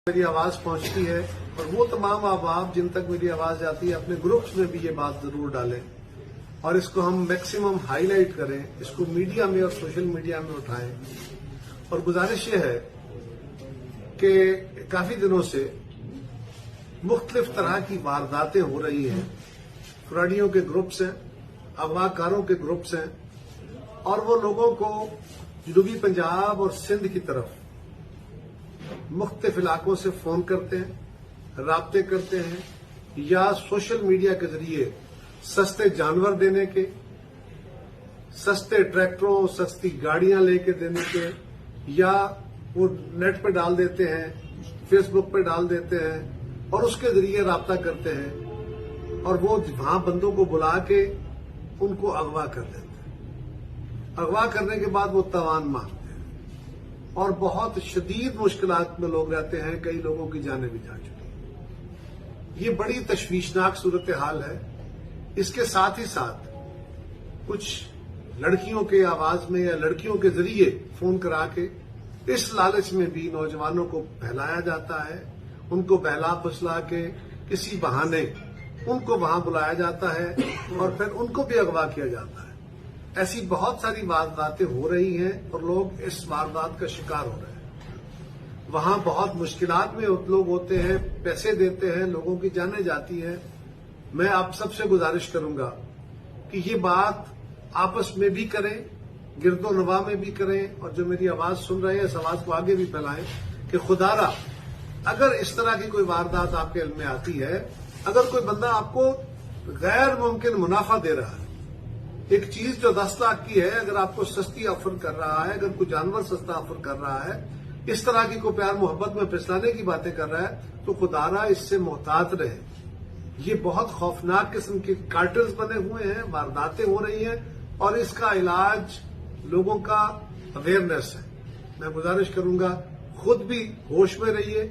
मेरी आवाज पहुंचती है और वो तमाम अहबाब जिन तक मेरी आवाज जाती है अपने ग्रुप्स में भी ये बात जरूर डालें और इसको हम मैक्सिमम हाईलाइट करें, इसको मीडिया में और सोशल मीडिया में उठाएं। और गुजारिश ये है कि काफी दिनों से मुख्तलिफ तरह की वारदातें हो रही हैं, फराडियों के ग्रुप्स हैं, अगवाकारों के ग्रुप्स हैं और वो लोगों को जनूबी पंजाब और सिंध की तरफ मुख्तलिफ इलाकों से फोन करते हैं, राब्ते करते हैं या सोशल मीडिया के जरिए सस्ते जानवर देने के, सस्ते ट्रैक्टरों, सस्ती गाड़ियां लेके देने के, या वो नेट पे डाल देते हैं, फेसबुक पे डाल देते हैं और उसके जरिए राब्ता करते हैं और वो वहां बंदों को बुला के उनको अगवा कर देते हैं। अगवा करने के बाद वो तवान मांगते हैं और बहुत शदीद मुश्किलात में लोग रहते हैं, कई लोगों की जानें भी जा चुकी हैं। ये बड़ी तशवीशनाक सूरत हाल है। इसके साथ ही साथ कुछ लड़कियों के आवाज में या लड़कियों के जरिए फोन करा के इस लालच में भी नौजवानों को बहलाया जाता है, उनको बहला फुसला के किसी बहाने उनको वहां बुलाया जाता है और फिर उनको भी अगवा किया जाता है। ऐसी बहुत सारी वारदातें हो रही हैं और लोग इस वारदात का शिकार हो रहे हैं। वहां बहुत मुश्किलात में लोग होते हैं, पैसे देते हैं, लोगों की जानें जाती हैं। मैं आप सबसे गुजारिश करूंगा कि ये बात आपस में भी करें, गिरदो नवा में भी करें और जो मेरी आवाज सुन रहे हैं इस आवाज को आगे भी फैलाएं कि खुदारा अगर इस तरह की कोई वारदात आपके इल्म में आती है, अगर कोई बंदा आपको गैर मुमकिन मुनाफा दे रहा है, एक चीज जो 10 लाख की है अगर आपको सस्ती ऑफर कर रहा है, अगर कोई जानवर सस्ता ऑफर कर रहा है, इस तरह की कोई प्यार मोहब्बत में फिसलाने की बातें कर रहा है, तो खुदारा इससे मोहतात रहे। ये बहुत खौफनाक किस्म के कार्टल्स बने हुए हैं, वारदातें हो रही हैं और इसका इलाज लोगों का अवेयरनेस है। मैं गुजारिश करूंगा खुद भी होश में रहिए,